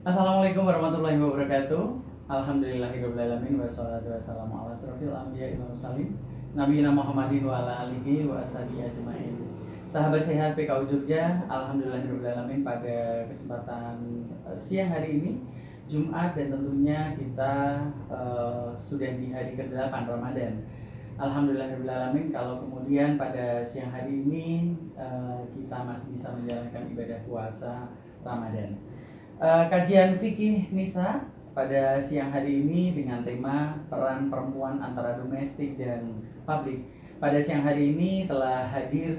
Assalamualaikum warahmatullahi wabarakatuh. Alhamdulillahirrahmanirrahim. Wassalatu wassalamu ala asrofil anbiya'i wal mursalin Nabiyina Muhammadin wa ala alihi wa ashabihi ajma'in. Sahabat sehat PKU Jogja, alhamdulillahirrahmanirrahim. Pada kesempatan siang hari ini Jumat, dan tentunya kita sudah di hari ke-8 Ramadan. Alhamdulillahirrahmanirrahim. Kalau kemudian pada siang hari ini kita masih bisa menjalankan ibadah puasa Ramadan. Kajian fikih Nisa pada siang hari ini dengan tema peran perempuan antara domestik dan publik. Pada siang hari ini telah hadir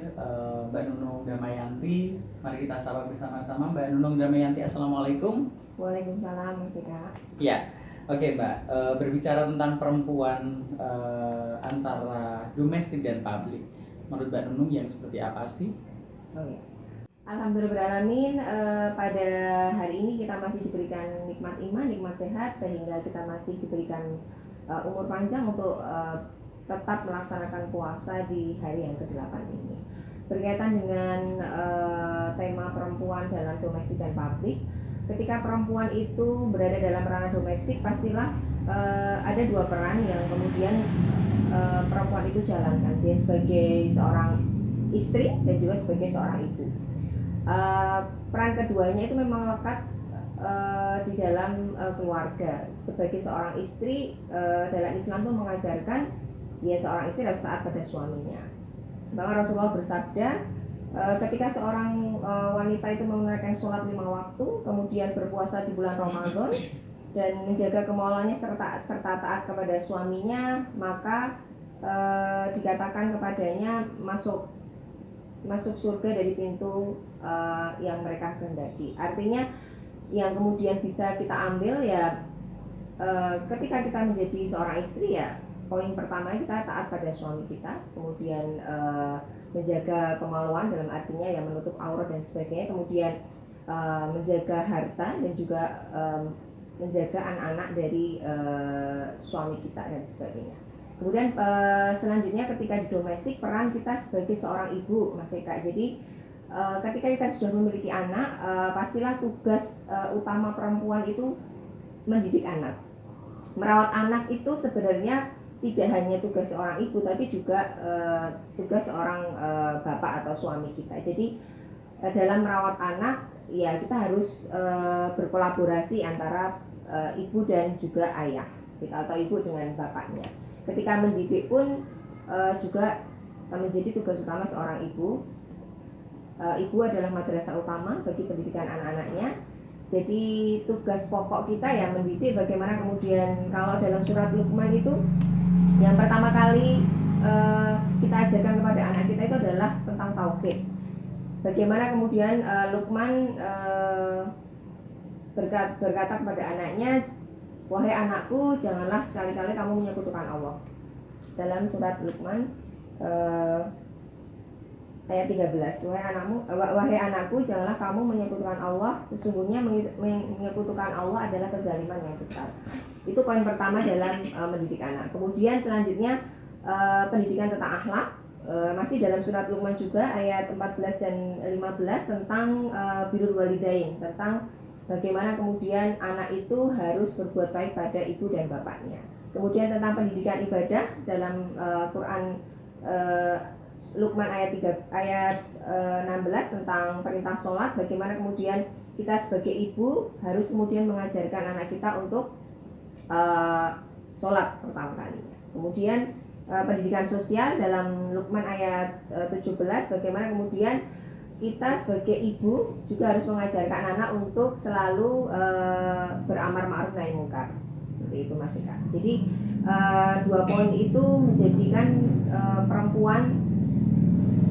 Mbak Nunung Damayanti. Mari kita sapa bersama-sama. Mbak Nunung Damayanti, assalamualaikum. Waalaikumsalam, Mas Ika. Ya, oke Mbak. Berbicara tentang perempuan antara domestik dan publik, menurut Mbak Nunung yang seperti apa sih? Oh ya. Alhamdulillahirrahmanirrahim, pada hari ini kita masih diberikan nikmat iman, nikmat sehat, sehingga kita masih diberikan umur panjang untuk tetap melaksanakan puasa di hari yang ke-8 ini. Berkaitan dengan tema perempuan dalam domestik dan publik, ketika perempuan itu berada dalam ranah domestik, pastilah ada dua peran yang kemudian perempuan itu jalankan. Dia sebagai seorang istri dan juga sebagai seorang ibu. Peran keduanya itu memang lekat di dalam keluarga. Sebagai seorang istri, dalam Islam pun mengajarkan ya seorang istri harus taat pada suaminya. Bahkan Rasulullah bersabda, ketika seorang wanita itu menunaikan sholat 5 waktu, kemudian berpuasa di bulan Ramadan dan menjaga kemaluannya serta taat kepada suaminya, maka dikatakan kepadanya masuk surga dari pintu yang mereka kehendaki. Artinya yang kemudian bisa kita ambil ya, ketika kita menjadi seorang istri ya, poin pertama kita taat pada suami kita, kemudian menjaga kemaluan dalam artinya yang menutup aurat dan sebagainya, kemudian menjaga harta dan juga menjaga anak-anak dari suami kita dan sebagainya. Kemudian selanjutnya ketika di domestik, peran kita sebagai seorang ibu, Mas Eka. Jadi ketika kita sudah memiliki anak, pastilah tugas utama perempuan itu mendidik anak. Merawat anak itu sebenarnya tidak hanya tugas seorang ibu, tapi juga tugas seorang bapak atau suami kita. Jadi dalam merawat anak, ya kita harus berkolaborasi antara ibu dan juga ayah, atau ibu dengan bapaknya. Ketika mendidik pun juga menjadi tugas utama seorang ibu. Ibu adalah madrasah utama bagi pendidikan anak-anaknya. Jadi tugas pokok kita ya mendidik. Bagaimana kemudian kalau dalam surat Luqman itu yang pertama kali kita ajarkan kepada anak kita itu adalah tentang tauhid. Bagaimana kemudian Luqman berkata kepada anaknya, wahai anakku, janganlah sekali-kali kamu menyekutukan Allah. Dalam surat Luqman ayat 13, wahai anakku, janganlah kamu menyekutukan Allah, sesungguhnya menyekutukan Allah adalah kezaliman yang besar. Itu poin pertama dalam mendidik anak. Kemudian selanjutnya pendidikan tentang akhlak, masih dalam surat Luqman juga ayat 14 dan 15 tentang birrul walidain, tentang bagaimana kemudian anak itu harus berbuat baik pada ibu dan bapaknya. Kemudian tentang pendidikan ibadah dalam Quran Luqman ayat 16 tentang perintah sholat, bagaimana kemudian kita sebagai ibu harus kemudian mengajarkan anak kita untuk sholat pertama kali. Kemudian pendidikan sosial dalam Luqman ayat 17, bagaimana kemudian kita sebagai ibu juga harus mengajarkan anak untuk selalu beramar ma'ruf nahi munkar. Seperti itu Mas Ika. Jadi dua poin itu menjadikan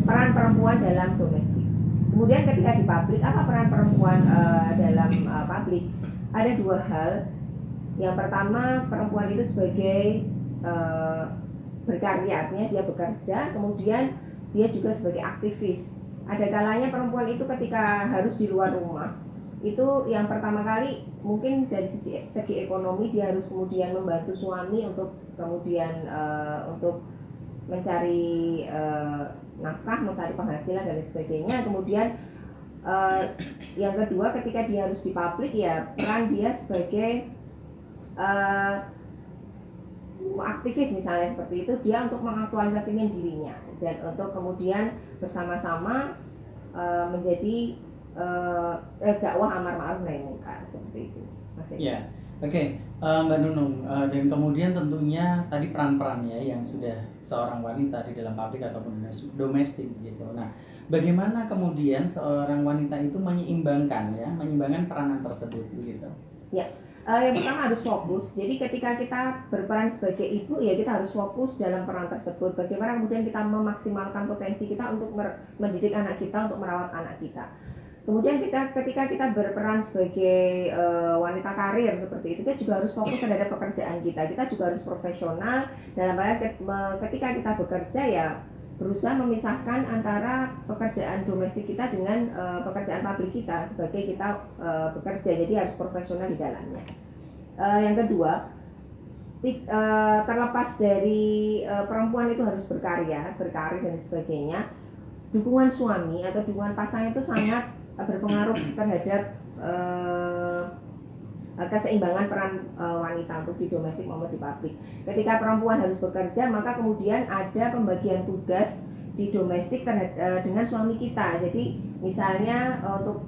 peran perempuan dalam domestik. Kemudian ketika di publik, apa peran perempuan dalam publik? Ada dua hal. Yang pertama, perempuan itu sebagai berkarya, artinya dia bekerja, kemudian dia juga sebagai aktivis. Ada kalanya perempuan itu ketika harus di luar rumah, itu yang pertama kali mungkin dari segi ekonomi dia harus kemudian membantu suami untuk kemudian untuk mencari nafkah, mencari penghasilan dan sebagainya. Kemudian Eh, yang kedua, ketika dia harus di publik, ya peran dia sebagai eh, aktivis misalnya seperti itu, dia untuk mengaktualisasikan dirinya dan untuk kemudian bersama-sama menjadi dakwah amar ma'ruf nahi munkar seperti itu, Mas Eko. Ya, oke, Mbak Nunung, dan kemudian tentunya tadi peran-peran ya yang sudah seorang wanita di dalam publik ataupun domestik gitu. Nah, bagaimana kemudian seorang wanita itu menyeimbangkan peranan tersebut begitu? Ya, yang pertama harus fokus. Jadi ketika kita berperan sebagai ibu, ya kita harus fokus dalam peran tersebut. Bagaimana kemudian kita memaksimalkan potensi kita untuk mendidik anak kita, untuk merawat anak kita. Kemudian ketika kita berperan sebagai wanita karir seperti itu, kita juga harus fokus terhadap pekerjaan kita. Kita juga harus profesional dalam hal ketika kita bekerja, ya berusaha memisahkan antara pekerjaan domestik kita dengan pekerjaan publik kita sebagai kita bekerja. Jadi harus profesional di dalamnya. Yang kedua, terlepas dari perempuan itu harus berkarir dan sebagainya, dukungan suami atau dukungan pasangan itu sangat berpengaruh terhadap keseimbangan peran wanita untuk di domestik maupun di publik. Ketika perempuan harus bekerja, maka kemudian ada pembagian tugas di domestik dengan suami kita. Jadi misalnya untuk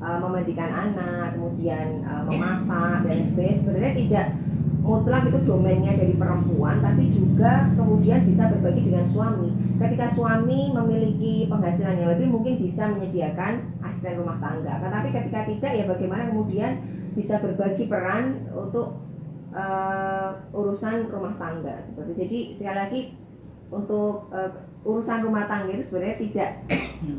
memandikan anak, kemudian memasak dan sebagainya, sebenarnya tidak mutlak itu domainnya dari perempuan, tapi juga kemudian bisa berbagi dengan suami. Ketika suami memiliki penghasilan yang lebih, mungkin bisa menyediakan asisten rumah tangga. Tetapi ketika tidak, ya bagaimana kemudian bisa berbagi peran untuk urusan rumah tangga seperti. Jadi sekali lagi, untuk urusan rumah tangga itu sebenarnya tidak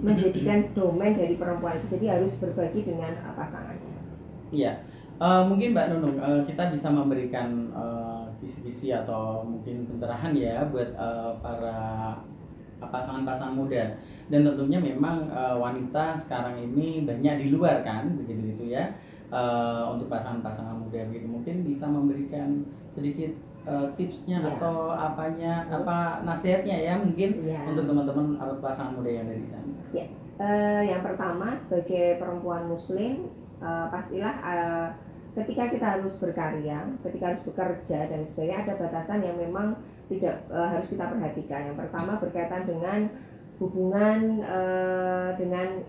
menjadikan domain dari perempuan itu, jadi harus berbagi dengan pasangannya. Iya. Mungkin Mbak Nunung, kita bisa memberikan kisi-kisi atau mungkin pencerahan ya buat para pasangan-pasangan muda. Dan tentunya memang wanita sekarang ini banyak di luar kan, begitu ya. Untuk pasangan-pasangan muda begitu, mungkin bisa memberikan sedikit tipsnya Ya. atau apa nasihatnya ya mungkin Ya. untuk teman-teman atau pasangan muda yang ada di sana. Ya. Yang pertama, sebagai perempuan muslim, pastilah ketika kita harus berkarya, ketika harus bekerja dan sebagainya, ada batasan yang memang tidak harus kita perhatikan. Yang pertama berkaitan dengan hubungan dengan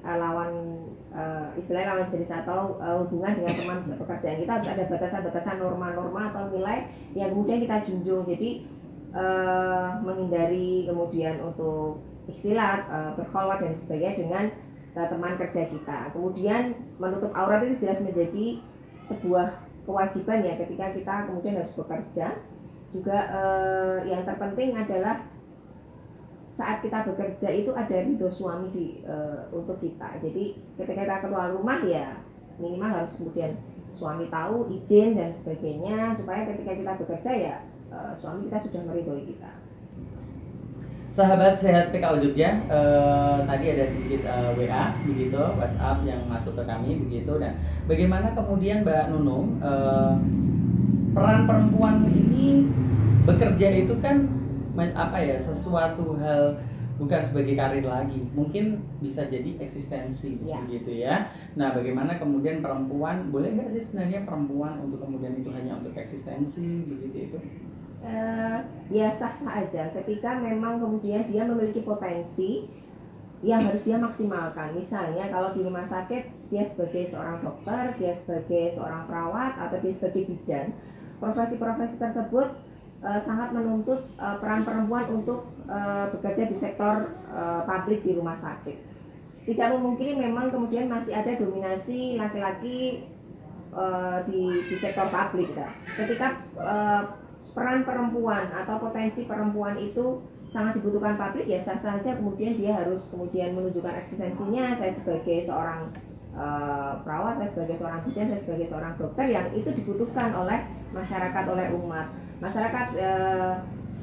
istilahnya lawan jenis atau hubungan dengan teman pekerjaan kita, harus ada batasan-batasan norma-norma atau nilai yang kemudian kita junjung. Jadi menghindari kemudian untuk ikhtilat, berkholwat dan sebagainya dengan teman kerja kita. Kemudian menutup aurat itu jelas menjadi sebuah kewajiban ya ketika kita kemudian harus bekerja. Juga yang terpenting adalah saat kita bekerja itu ada ridho suami untuk kita. Jadi ketika kita keluar rumah, ya minimal harus kemudian suami tahu, izin dan sebagainya, supaya ketika kita bekerja ya suami kita sudah meridhoi kita. Sahabat Sehat PKU Jogja, tadi ada sedikit WA begitu, WhatsApp yang masuk ke kami begitu. Dan bagaimana kemudian Mbak Nunung, peran perempuan ini bekerja itu kan sesuatu hal bukan sebagai karir lagi, mungkin bisa jadi eksistensi Ya. begitu ya. Nah, bagaimana kemudian perempuan, boleh nggak sih sebenarnya perempuan untuk kemudian itu hanya untuk eksistensi begitu itu? Ya sah-sah aja ketika memang kemudian dia memiliki potensi yang harus dia maksimalkan. Misalnya kalau di rumah sakit dia sebagai seorang dokter, dia sebagai seorang perawat, atau dia sebagai bidan, profesi-profesi tersebut sangat menuntut peran perempuan untuk bekerja di sektor publik di rumah sakit. Tidak memungkini memang kemudian masih ada dominasi laki-laki di sektor publik. Ketika peran perempuan atau potensi perempuan itu sangat dibutuhkan publik, ya sah-sah saja kemudian dia harus kemudian menunjukkan eksistensinya. Saya sebagai seorang perawat, saya sebagai seorang bidan, saya sebagai seorang dokter, yang itu dibutuhkan oleh masyarakat, oleh umat. Masyarakat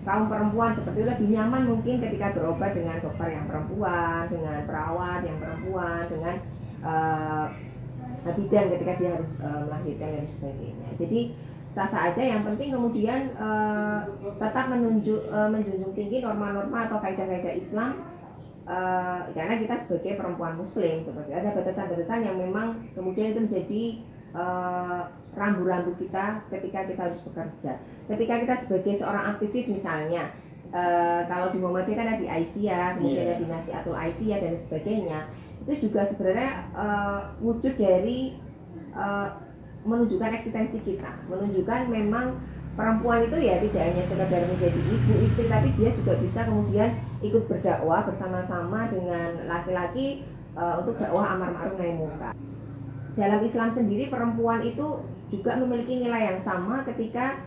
kaum perempuan seperti itu lebih nyaman mungkin ketika berobat dengan dokter yang perempuan, dengan perawat yang perempuan, dengan bidan ketika dia harus melahirkan dan sebagainya. Jadi sah-sah aja, yang penting kemudian tetap menjunjung tinggi norma-norma atau kaidah-kaidah Islam karena kita sebagai perempuan muslim seperti ada batasan-batasan yang memang kemudian itu menjadi rambu-rambu kita ketika kita harus bekerja. Ketika kita sebagai seorang aktivis misalnya, kalau di Muhammadiyah kan ada di Aisyah, kemudian ada di Nasihatul Aisyah dan sebagainya, itu juga sebenarnya wujud dari menunjukkan eksistensi kita, menunjukkan memang perempuan itu ya tidak hanya sekadar menjadi ibu, istri, tapi dia juga bisa kemudian ikut berdakwah bersama-sama dengan laki-laki untuk dakwah amar ma'ruf nahi munkar. Dalam Islam sendiri perempuan itu juga memiliki nilai yang sama ketika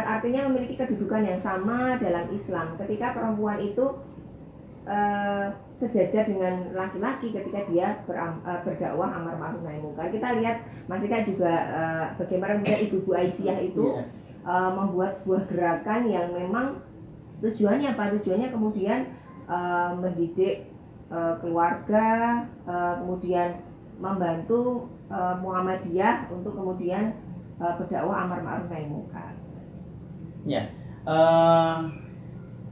artinya memiliki kedudukan yang sama dalam Islam. Ketika perempuan itu sejajar dengan laki-laki ketika dia berdakwah amar ma'ruf nahi munkar. Kita lihat Mas Ika juga bagaimana kemudian ibu-ibu Aisyah itu membuat sebuah gerakan yang memang tujuannya apa? Tujuannya kemudian mendidik keluarga, kemudian membantu Muhammadiyah untuk kemudian berdakwah amar ma'ruf nahi munkar. Ya,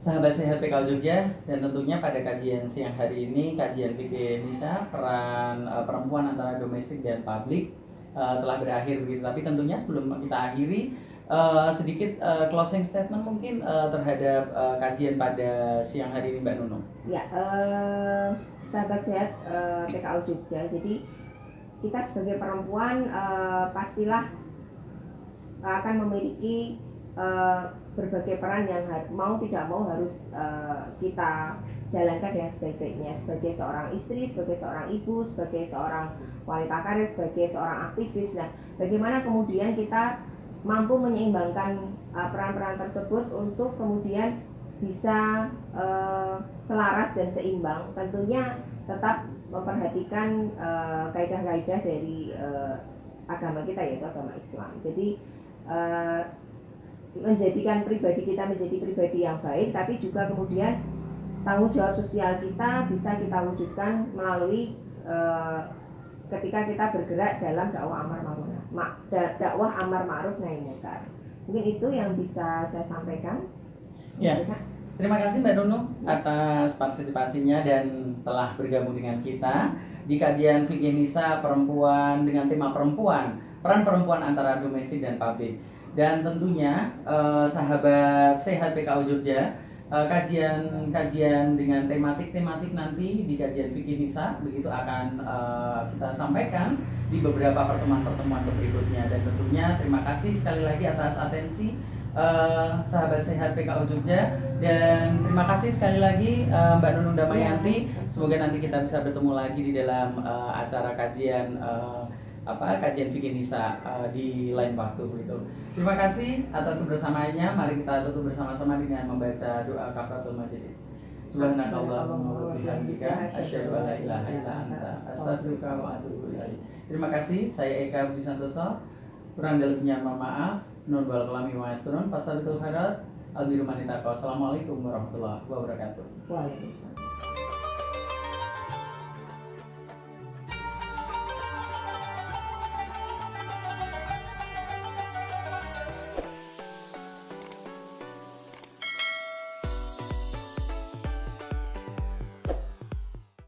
sahabat sehat PKU Jogja, dan tentunya pada kajian siang hari ini, kajian fikih Nisa, peran perempuan antara domestik dan publik telah berakhir begitu. Tapi tentunya sebelum kita akhiri, sedikit closing statement mungkin terhadap kajian pada siang hari ini, Mbak Nunung. Ya, sahabat sehat PKU Jogja, jadi kita sebagai perempuan pastilah akan memiliki berbagai peran yang mau tidak mau harus kita jalankan dengan sebaik-baiknya, sebagai seorang istri, sebagai seorang ibu, sebagai seorang wanita karir, sebagai seorang aktivis. Nah, bagaimana kemudian kita mampu menyeimbangkan peran-peran tersebut untuk kemudian bisa selaras dan seimbang, tentunya tetap memperhatikan kaidah-kaidah dari agama kita, yaitu agama Islam. Jadi menjadikan pribadi kita menjadi pribadi yang baik, tapi juga kemudian tanggung jawab sosial kita bisa kita wujudkan melalui ketika kita bergerak dalam dakwah amar ma'ruf nahi munkar. Mungkin itu yang bisa saya sampaikan. Ya. Terima kasih Mbak Nunung atas partisipasinya dan telah bergabung dengan kita di kajian fikih Nisa perempuan dengan tema perempuan, peran perempuan antara domestik dan publik. Dan tentunya sahabat sehat PKU Jogja, kajian dengan tematik nanti di kajian fikih Nisa begitu akan kita sampaikan di beberapa pertemuan berikutnya. Dan tentunya terima kasih sekali lagi atas atensi sahabat sehat PKU Jogja, dan terima kasih sekali lagi Mbak Nunung Damayanti. Semoga nanti kita bisa bertemu lagi di dalam acara kajian kajian fikih Nisa di lain waktu begitu. Terima kasih atas kebersamaannya. Mari kita tutup bersama-sama dengan membaca doa kafaratul majelis. Subhanakallahumma wa bihamdika asyhadu an la ilaha illa anta astaghfiruka wa atubu ilaik. Terima kasih. Saya Eka Budi Santoso. Kurang lebihnya mohon maaf. Nun wal kalami wa yasrun. Fastabiqul khairat. Albiru manitaqwa. Assalamualaikum warahmatullahi wabarakatuh. Waalaikumsalam.